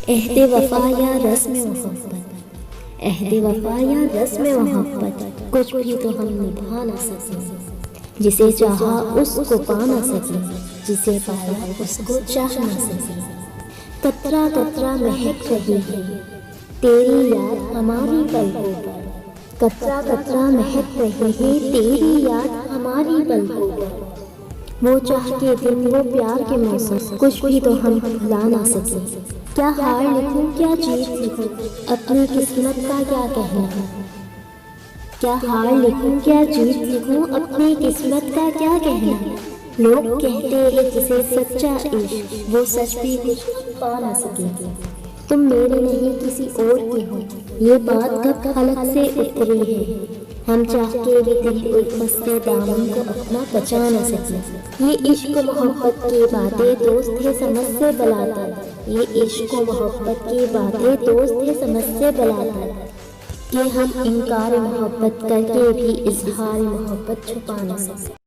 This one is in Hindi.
अहद वफा या रस्म मोहब्बत, अहद वफा या रस्म मोहब्बत, कुछ भी तो हम निभा ना सके। जिसे चाहा उसको पा ना सके, जिसे पाया उसको चाह ना सके। कतरा कतरा महक रही है तेरी याद हमारी पलकों पर, कतरा कतरा महक रही है तेरी याद हमारी पलकों पर। वो चाह के दिन, वो प्यार के मौसम, कुछ भी तो हम भुला ना सके। क्या हार लिखूं, क्या जीत लिखूं, अपनी किस्मत का क्या कहना। क्या हार लिखूं, क्या जीत लिखूं, अपनी किस्मत का क्या कहना। लोग कहते हैं जिसे सच्चा इश्क, वो सच भी कुछ पा ना सके। तुम मेरे नहीं किसी और के हो, ये बात कब हलक से उतरी है। हम चाह के भी दिल उलझते दामन को अपना बचा न सके। ये इश्क मोहब्बत की बातें दोस्त है समझ से बलाता, ये इश्क मोहब्बत की बातें दोस्त है समझ से बलाता, कि हम इनकार मोहब्बत करके भी इजहार मोहब्बत छुपा न सके।